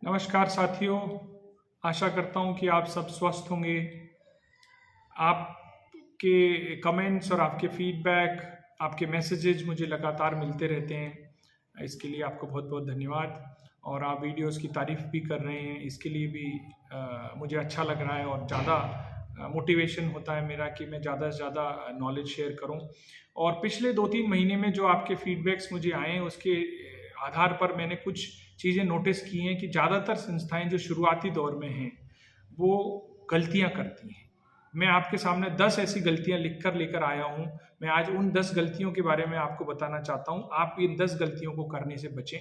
नमस्कार साथियों। आशा करता हूँ कि आप सब स्वस्थ होंगे। आपके कमेंट्स और आपके फीडबैक, आपके मैसेजेज मुझे लगातार मिलते रहते हैं। इसके लिए आपको बहुत बहुत धन्यवाद। और आप वीडियोस की तारीफ भी कर रहे हैं, इसके लिए भी मुझे अच्छा लग रहा है और ज़्यादा मोटिवेशन होता है मेरा कि मैं ज़्यादा से ज़्यादा नॉलेज शेयर करूं। और पिछले 2-3 महीने में जो आपके फीडबैक्स मुझे आए हैं उसके आधार पर मैंने कुछ चीज़ें नोटिस की हैं कि ज़्यादातर संस्थाएं जो शुरुआती दौर में हैं वो गलतियां करती हैं। मैं आपके सामने 10 ऐसी गलतियां लिख कर लेकर आया हूं। मैं आज उन 10 गलतियों के बारे में आपको बताना चाहता हूं। आप इन 10 गलतियों को करने से बचें।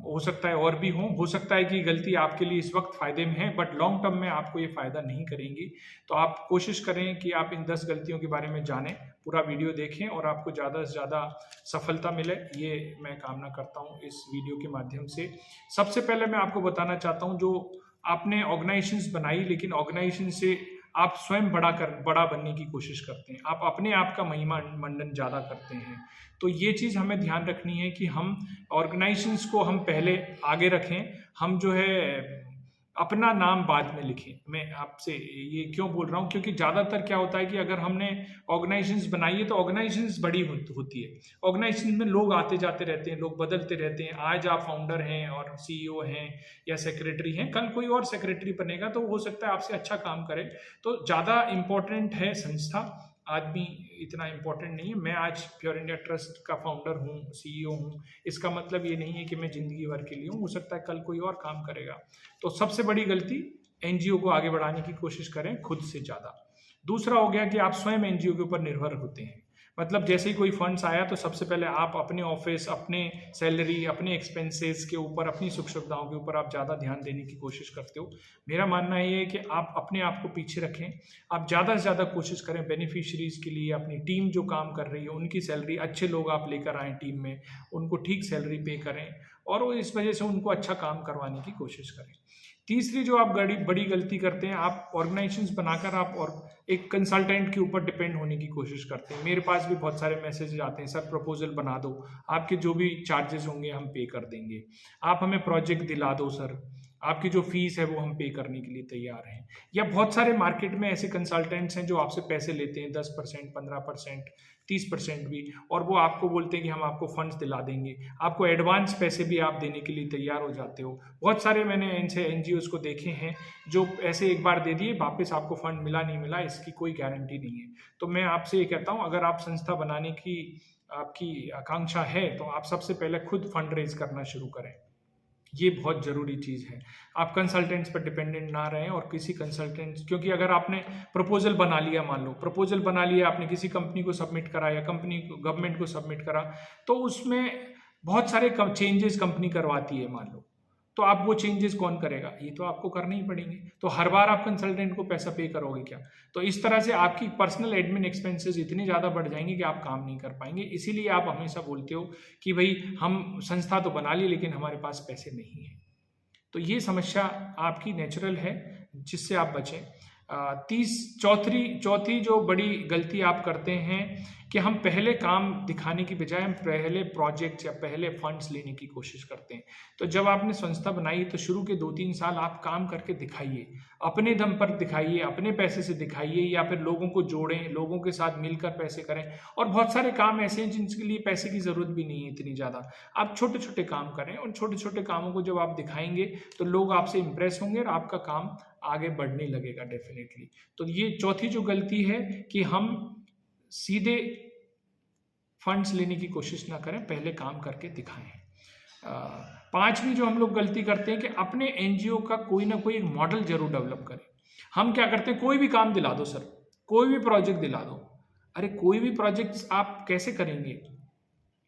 हो सकता है और भी हो सकता है कि गलती आपके लिए इस वक्त फ़ायदे में है बट लॉन्ग टर्म में आपको ये फ़ायदा नहीं करेंगी। तो आप कोशिश करें कि आप इन 10 गलतियों के बारे में जानें, पूरा वीडियो देखें और आपको ज़्यादा से ज़्यादा सफलता मिले, ये मैं कामना करता हूँ इस वीडियो के माध्यम से। सबसे पहले मैं आपको बताना चाहता हूँ, जो आपने ऑर्गेनाइजेशंस बनाई लेकिन ऑर्गेनाइजेशन से आप स्वयं बड़ा बनने की कोशिश करते हैं, आप अपने आप का महिमा मंडन ज़्यादा करते हैं। तो ये चीज़ हमें ध्यान रखनी है कि हम ऑर्गेनाइजेशंस को हम पहले आगे रखें, हम जो है अपना नाम बाद में लिखें। मैं आपसे ये क्यों बोल रहा हूँ, क्योंकि ज़्यादातर क्या होता है कि अगर हमने ऑर्गेनाइजेशंस बनाई है तो ऑर्गेनाइजेशंस बड़ी होती है। ऑर्गेनाइजेशन में लोग आते जाते रहते हैं, लोग बदलते रहते हैं। आज आप फाउंडर हैं और सीईओ हैं या सेक्रेटरी हैं, कल कोई और सेक्रेटरी बनेगा तो हो सकता है आपसे अच्छा काम करे। तो ज़्यादा इम्पोर्टेंट है संस्था, आदमी इतना इम्पोर्टेंट नहीं है। मैं आज प्योर इंडिया ट्रस्ट का फाउंडर हूँ, सीईओ हूँ, इसका मतलब ये नहीं है कि मैं ज़िंदगी भर के लिए हूँ। हो सकता है कल कोई और काम करेगा। तो सबसे बड़ी गलती, एनजीओ को आगे बढ़ाने की कोशिश करें खुद से ज़्यादा। दूसरा हो गया कि आप स्वयं एनजीओ के ऊपर निर्भर होते हैं। मतलब जैसे ही कोई फंड्स आया तो सबसे पहले आप अपने ऑफिस, अपने सैलरी, अपने एक्सपेंसेस के ऊपर, अपनी सुख सुविधाओं के ऊपर आप ज़्यादा ध्यान देने की कोशिश करते हो। मेरा मानना ये है कि आप अपने आप को पीछे रखें। आप ज़्यादा से ज़्यादा कोशिश करें बेनिफिशरीज के लिए, अपनी टीम जो काम कर रही है उनकी सैलरी, अच्छे लोग आप लेकर आएँ टीम में, उनको ठीक सैलरी पे करें और वो इस वजह से उनको अच्छा काम करवाने की कोशिश करें। तीसरी जो आप बड़ी गलती करते हैं, आप ऑर्गेनाइजेशंस बनाकर आप और एक कंसल्टेंट के ऊपर डिपेंड होने की कोशिश करते हैं। मेरे पास भी बहुत सारे मैसेज आते हैं, सर प्रपोजल बना दो, आपके जो भी चार्जेस होंगे हम पे कर देंगे, आप हमें प्रोजेक्ट दिला दो सर, आपकी जो फीस है वो हम पे करने के लिए तैयार हैं। या बहुत सारे मार्केट में ऐसे कंसल्टेंट्स हैं जो आपसे पैसे लेते हैं 10%, 15%, 30% भी, और वो आपको बोलते हैं कि हम आपको फंड्स दिला देंगे, आपको एडवांस पैसे भी आप देने के लिए तैयार हो जाते हो। बहुत सारे मैंने ऐसे एनजीओज को देखे हैं जो ऐसे एक बार दे दिए, वापस आपको फंड मिला नहीं मिला इसकी कोई गारंटी नहीं है। तो मैं आपसे ये कहता हूँ, अगर आप संस्था बनाने की आपकी आकांक्षा है तो आप सबसे पहले खुद फंड रेज करना शुरू करें। ये बहुत ज़रूरी चीज़ है। आप कंसल्टेंट्स पर डिपेंडेंट ना रहें और किसी कंसल्टेंट्स, क्योंकि अगर आपने प्रपोजल बना लिया, मान लो प्रपोजल बना लिया आपने, किसी कंपनी को सबमिट करा या कंपनी को, गवर्नमेंट को सबमिट करा, तो उसमें बहुत सारे चेंजेस कंपनी करवाती है मान लो, तो आप वो चेंजेस कौन करेगा? ये तो आपको करने ही पड़ेंगे। तो हर बार आप कंसल्टेंट को पैसा पे करोगे क्या? तो इस तरह से आपकी पर्सनल एडमिन एक्सपेंसेस इतने ज़्यादा बढ़ जाएंगे कि आप काम नहीं कर पाएंगे। इसीलिए आप हमेशा बोलते हो कि भाई हम संस्था तो बना ली लेकिन हमारे पास पैसे नहीं है। तो ये समस्या आपकी नेचुरल है, जिससे आप बचें। चौथी जो बड़ी गलती आप करते हैं कि हम पहले काम दिखाने की बजाय हम पहले प्रोजेक्ट या पहले फंड्स लेने की कोशिश करते हैं। तो जब आपने संस्था बनाई तो शुरू के 2-3 साल आप काम करके दिखाइए, अपने दम पर दिखाइए, अपने पैसे से दिखाइए, या फिर लोगों को जोड़ें, लोगों के साथ मिलकर पैसे करें। और बहुत सारे काम ऐसे हैं जिनके लिए पैसे की ज़रूरत भी नहीं है इतनी ज़्यादा। आप छोटे छोटे काम करें, उन छोटे छोटे कामों को जब आप दिखाएंगे तो लोग आपसे इंप्रेस होंगे और आपका काम आगे बढ़ने लगेगा डेफिनेटली। तो ये चौथी जो गलती है कि हम सीधे फंड्स लेने की कोशिश ना करें, पहले काम करके दिखाएं। पांचवी जो हम लोग गलती करते हैं कि अपने एनजीओ का कोई ना कोई एक मॉडल जरूर डेवलप करें। हम क्या करते हैं, कोई भी काम दिला दो सर, कोई भी प्रोजेक्ट दिला दो। अरे कोई भी प्रोजेक्ट आप कैसे करेंगे?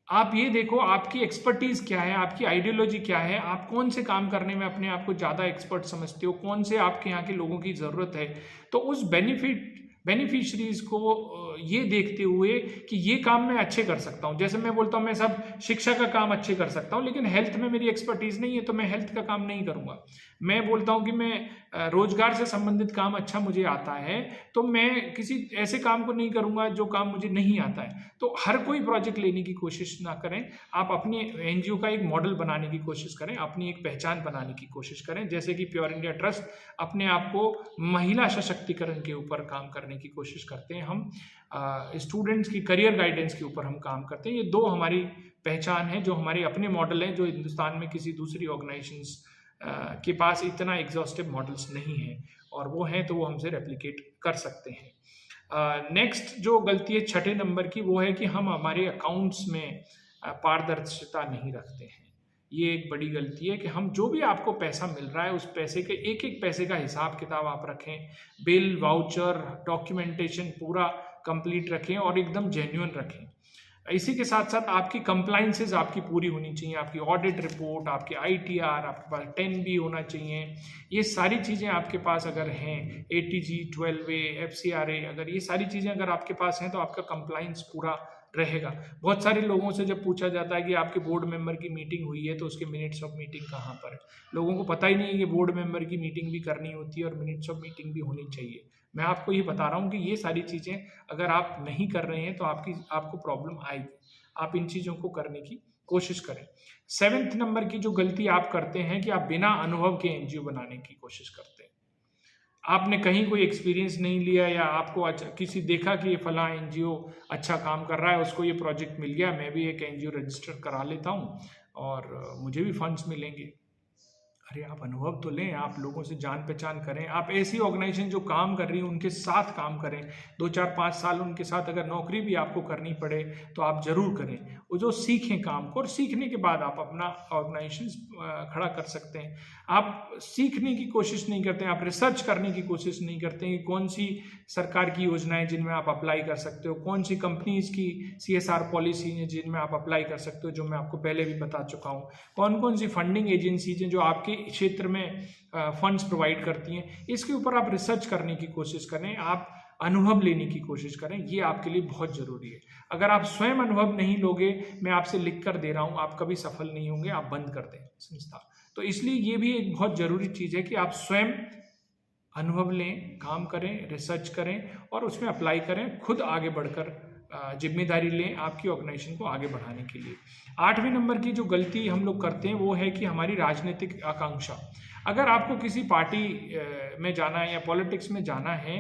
आप ये देखो आपकी एक्सपर्टीज क्या है, आपकी आइडियोलॉजी क्या है, आप कौन से काम करने में अपने आप को ज़्यादा एक्सपर्ट समझते हो, कौन से आपके यहाँ के लोगों की ज़रूरत है। तो उस बेनिफिशरीज को ये देखते हुए कि ये काम मैं अच्छे कर सकता हूँ। जैसे मैं बोलता हूँ मैं सब शिक्षा का काम अच्छे कर सकता हूँ, लेकिन हेल्थ में मेरी एक्सपर्टीज नहीं है तो मैं हेल्थ का काम नहीं करूँगा। मैं बोलता हूँ कि मैं रोजगार से संबंधित काम अच्छा मुझे आता है, तो मैं किसी ऐसे काम को नहीं करूँगा जो काम मुझे नहीं आता है। तो हर कोई प्रोजेक्ट लेने की कोशिश ना करें, आप अपनी एनजीओ का एक मॉडल बनाने की कोशिश करें, अपनी एक पहचान बनाने की कोशिश करें। जैसे कि प्योर इंडिया ट्रस्ट अपने आप को महिला सशक्तिकरण के ऊपर काम करने की कोशिश करते हैं, हम स्टूडेंट्स की करियर गाइडेंस के ऊपर हम काम करते हैं। ये दो हमारी पहचान है, जो हमारे अपने मॉडल हैं, जो हिंदुस्तान में किसी दूसरी ऑर्गेनाइजेशंस के पास इतना एग्जॉस्टिव मॉडल्स नहीं है, और वो हैं तो वो हमसे रेप्लिकेट कर सकते हैं। नेक्स्ट जो गलती है 6 नंबर की, वो है कि हम हमारे अकाउंट्स में पारदर्शिता नहीं रखते हैं। ये एक बड़ी गलती है कि हम जो भी आपको पैसा मिल रहा है उस पैसे के एक एक पैसे का हिसाब किताब आप रखें, बिल वाउचर डॉक्यूमेंटेशन पूरा कंप्लीट रखें और एकदम जेन्युइन रखें। इसी के साथ साथ आपकी कंप्लाइंसेस आपकी पूरी होनी चाहिए, आपकी ऑडिट रिपोर्ट, आपके ITR, आपके पास 10B होना चाहिए। ये सारी चीज़ें आपके पास अगर हैं, ATG 12A FCRA, अगर ये सारी चीज़ें अगर आपके पास हैं तो आपका कंप्लाइंस पूरा रहेगा। बहुत सारे लोगों से जब पूछा जाता है कि आपके बोर्ड मेंबर की मीटिंग हुई है तो उसके मिनट्स ऑफ मीटिंग कहाँ पर है, लोगों को पता ही नहीं है कि बोर्ड मेंबर की मीटिंग भी करनी होती है और मिनट्स ऑफ मीटिंग भी होनी चाहिए। मैं आपको ये बता रहा हूँ कि ये सारी चीज़ें अगर आप नहीं कर रहे हैं तो आपको प्रॉब्लम आएगी। आप इन चीज़ों को करने की कोशिश करें। 7th नंबर की जो गलती आप करते हैं कि आप बिना अनुभव के एनजीओ बनाने की कोशिश करते हैं। आपने कहीं कोई एक्सपीरियंस नहीं लिया, या आपको किसी देखा कि ये फला एनजीओ अच्छा काम कर रहा है, उसको ये प्रोजेक्ट मिल गया, मैं भी एक एनजीओ रजिस्टर करा लेता हूँ और मुझे भी फंड्स मिलेंगे। अरे आप अनुभव तो लें, आप लोगों से जान पहचान करें, आप ऐसी ऑर्गेनाइजेशन जो काम कर रही है उनके साथ काम करें। 2-4-5 साल उनके साथ अगर नौकरी भी आपको करनी पड़े तो आप जरूर करें, वो जो सीखें काम को, और सीखने के बाद आप अपना ऑर्गेनाइजेशन खड़ा कर सकते हैं। आप सीखने की कोशिश नहीं करते हैं, आप रिसर्च करने की कोशिश नहीं करते हैं कि कौन सी सरकार की योजनाएं जिनमें आप अप्लाई कर सकते हो, कौन सी कंपनीज की CSR पॉलिसी है जिनमें आप अप्लाई कर सकते हो, जो मैं आपको पहले भी बता चुका हूँ, कौन कौन सी फंडिंग एजेंसीज हैं जो आपके क्षेत्र में फंड्स प्रोवाइड करती हैं। इसके ऊपर आप रिसर्च करने की कोशिश करें, आप अनुभव लेने की कोशिश करें, ये आपके लिए बहुत जरूरी है। अगर आप स्वयं अनुभव नहीं लोगे, मैं आपसे लिख कर दे रहा हूं, आप कभी सफल नहीं होंगे, आप बंद कर दें संस्था। तो इसलिए ये भी एक बहुत जरूरी चीज है कि आप स्वयं अनुभव लें, काम करें, रिसर्च करें और उसमें अप्लाई करें, खुद आगे बढ़कर जिम्मेदारी लें आपकी ऑर्गेनाइजेशन को आगे बढ़ाने के लिए। 8वें नंबर की जो गलती हम लोग करते हैं वो है कि हमारी राजनीतिक आकांक्षा। अगर आपको किसी पार्टी में जाना है या पॉलिटिक्स में जाना है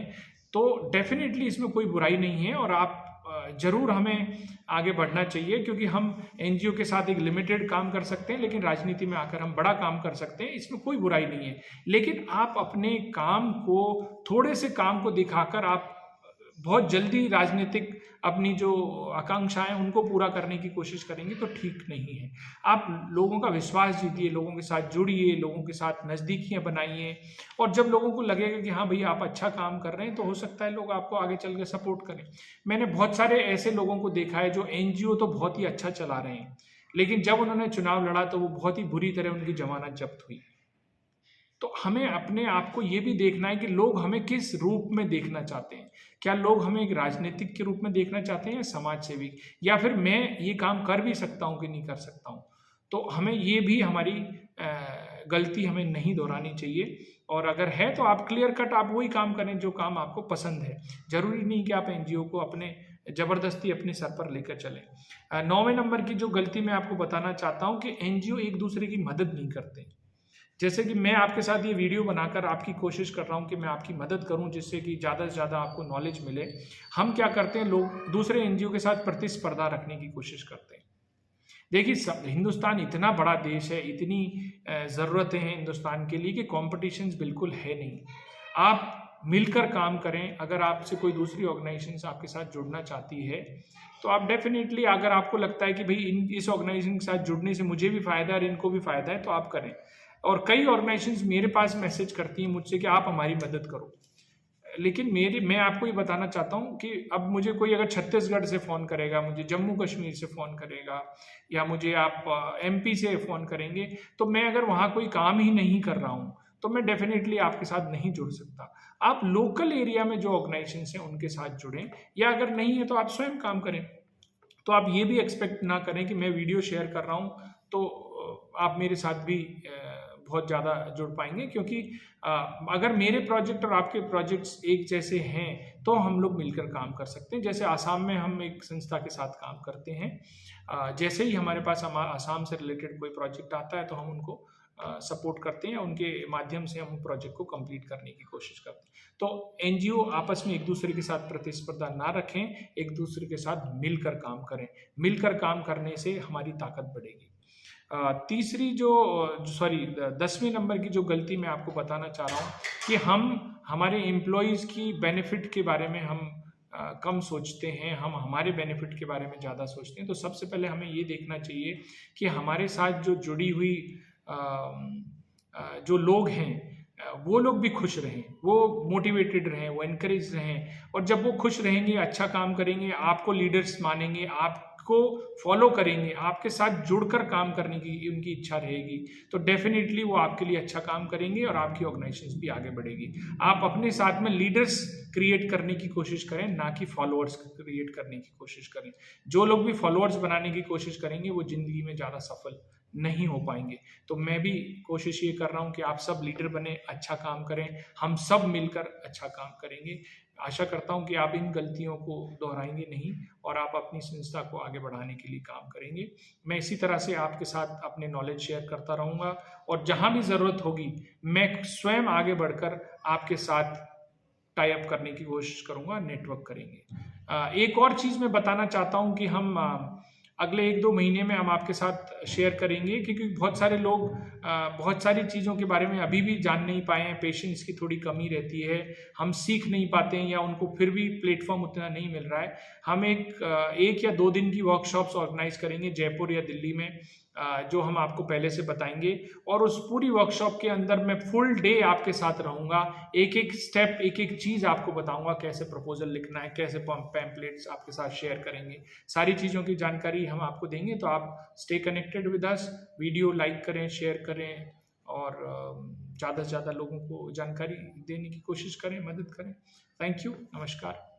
तो डेफिनेटली इसमें कोई बुराई नहीं है, और आप जरूर हमें आगे बढ़ना चाहिए, क्योंकि हम एनजीओ के साथ एक लिमिटेड काम कर सकते हैं, लेकिन राजनीति में आकर हम बड़ा काम कर सकते हैं, इसमें कोई बुराई नहीं है। लेकिन आप अपने काम को, थोड़े से काम को दिखाकर आप बहुत जल्दी राजनीतिक अपनी जो आकांक्षाएं उनको पूरा करने की कोशिश करेंगे तो ठीक नहीं है। आप लोगों का विश्वास जीतिए, लोगों के साथ जुड़िए, लोगों के साथ नज़दीकियां बनाइए, और जब लोगों को लगेगा कि हाँ भैया आप अच्छा काम कर रहे हैं तो हो सकता है लोग आपको आगे चल के सपोर्ट करें। मैंने बहुत सारे ऐसे लोगों को देखा है जो एनजीओ तो बहुत ही अच्छा चला रहे हैं, लेकिन जब उन्होंने चुनाव लड़ा तो वो बहुत ही बुरी तरह उनकी जमानत जब्त हुई। तो हमें अपने आप को ये भी देखना है कि लोग हमें किस रूप में देखना चाहते हैं। क्या लोग हमें एक राजनीतिक के रूप में देखना चाहते हैं या समाज सेवी, या फिर मैं ये काम कर भी सकता हूँ कि नहीं कर सकता हूँ। तो हमें ये भी हमारी गलती हमें नहीं दोहरानी चाहिए, और अगर है तो आप क्लियर कट आप वही काम करें जो काम आपको पसंद है। जरूरी नहीं कि आप एनजीओ को अपने जबरदस्ती अपने सर पर लेकर चलें। 9वें नंबर की जो गलती मैं आपको बताना चाहता हूँ कि एनजीओ एक दूसरे की मदद नहीं करते। जैसे कि मैं आपके साथ ये वीडियो बनाकर आपकी कोशिश कर रहा हूँ कि मैं आपकी मदद करूँ जिससे कि ज़्यादा से ज़्यादा आपको नॉलेज मिले। हम क्या करते हैं, लोग दूसरे एनजीओ के साथ प्रतिस्पर्धा रखने की कोशिश करते हैं। देखिए हिंदुस्तान इतना बड़ा देश है, इतनी ज़रूरतें हैं हिंदुस्तान के लिए कि कॉम्पिटिशन बिल्कुल है नहीं। आप मिलकर काम करें। अगर आपसे कोई दूसरी ऑर्गेनाइजेशन आपके साथ जुड़ना चाहती है तो आप डेफिनेटली, अगर आपको लगता है कि भाई इस ऑर्गेनाइजेशन के साथ जुड़ने से मुझे भी फ़ायदा है और इनको भी फ़ायदा है, तो आप करें। और कई ऑर्गेनाइजेशंस मेरे पास मैसेज करती हैं मुझसे कि आप हमारी मदद करो, लेकिन मैं आपको ये बताना चाहता हूँ कि अब मुझे कोई अगर छत्तीसगढ़ से फ़ोन करेगा, मुझे जम्मू कश्मीर से फ़ोन करेगा, या मुझे आप MP से फ़ोन करेंगे, तो मैं अगर वहाँ कोई काम ही नहीं कर रहा हूँ तो मैं डेफिनेटली आपके साथ नहीं जुड़ सकता। आप लोकल एरिया में जो ऑर्गेनाइजेशन हैं उनके साथ जुड़ें, या अगर नहीं है तो आप स्वयं काम करें। तो आप ये भी एक्सपेक्ट ना करें कि मैं वीडियो शेयर कर रहा हूँ तो आप मेरे साथ भी बहुत ज़्यादा जुड़ पाएंगे, क्योंकि अगर मेरे प्रोजेक्ट और आपके प्रोजेक्ट्स एक जैसे हैं तो हम लोग मिलकर काम कर सकते हैं। जैसे आसाम में हम एक संस्था के साथ काम करते हैं, जैसे ही हमारे पास आसाम से रिलेटेड कोई प्रोजेक्ट आता है तो हम उनको सपोर्ट करते हैं, उनके माध्यम से हम प्रोजेक्ट को कंप्लीट करने की कोशिश करते हैं। तो एनजीओ आपस में एक दूसरे के साथ प्रतिस्पर्धा ना रखें, एक दूसरे के साथ मिलकर काम करें। मिलकर काम करने से हमारी ताकत बढ़ेगी। तीसरी जो 10वें नंबर की जो गलती मैं आपको बताना चाह रहा हूँ कि हम हमारे एम्प्लॉयज़ की बेनिफिट के बारे में हम कम सोचते हैं, हम हमारे बेनिफिट के बारे में ज़्यादा सोचते हैं। तो सबसे पहले हमें ये देखना चाहिए कि हमारे साथ जो जुड़ी हुई जो लोग हैं वो लोग भी खुश रहें, वो मोटिवेटेड रहें, वो इनकरेज रहें। और जब वो खुश रहेंगे, अच्छा काम करेंगे, आपको लीडर्स मानेंगे, आपको फॉलो करेंगे, आपके साथ जुड़कर काम करने की उनकी इच्छा रहेगी, तो डेफिनेटली वो आपके लिए अच्छा काम करेंगे और आपकी ऑर्गेनाइजेशन भी आगे बढ़ेगी। आप अपने साथ में लीडर्स क्रिएट करने की कोशिश करें, ना कि फॉलोअर्स क्रिएट करने की कोशिश करें। जो लोग भी फॉलोअर्स बनाने की कोशिश करेंगे वो जिंदगी में ज़्यादा सफल नहीं हो पाएंगे। तो मैं भी कोशिश ये कर रहा हूँ कि आप सब लीडर बने, अच्छा काम करें, हम सब मिलकर अच्छा काम करेंगे। आशा करता हूँ कि आप इन गलतियों को दोहराएंगे नहीं और आप अपनी संस्था को आगे बढ़ाने के लिए काम करेंगे। मैं इसी तरह से आपके साथ अपने नॉलेज शेयर करता रहूँगा और जहाँ भी ज़रूरत होगी मैं स्वयं आगे बढ़कर आपके साथ टाई अप करने की कोशिश करूँगा, नेटवर्क करेंगे। एक और चीज़ मैं बताना चाहता हूँ कि हम अगले 1-2 महीने में हम आपके साथ शेयर करेंगे, क्योंकि बहुत सारे लोग बहुत सारी चीज़ों के बारे में अभी भी जान नहीं पाए हैं, पेशेंस की थोड़ी कमी रहती है, हम सीख नहीं पाते हैं या उनको फिर भी प्लेटफॉर्म उतना नहीं मिल रहा है। हम एक या 2 दिन की वर्कशॉप्स ऑर्गेनाइज करेंगे जयपुर या दिल्ली में, जो हम आपको पहले से बताएंगे, और उस पूरी वर्कशॉप के अंदर मैं फुल डे आपके साथ रहूँगा, एक एक स्टेप, एक एक चीज़ आपको बताऊँगा, कैसे प्रपोजल लिखना है, कैसे पैम्पलेट्स आपके साथ शेयर करेंगे, सारी चीज़ों की जानकारी हम आपको देंगे। तो आप stay connected with us, video like करें, शेयर करें और ज़्यादा से ज़्यादा लोगों को जानकारी देने की कोशिश करें, मदद करें। थैंक यू, नमस्कार।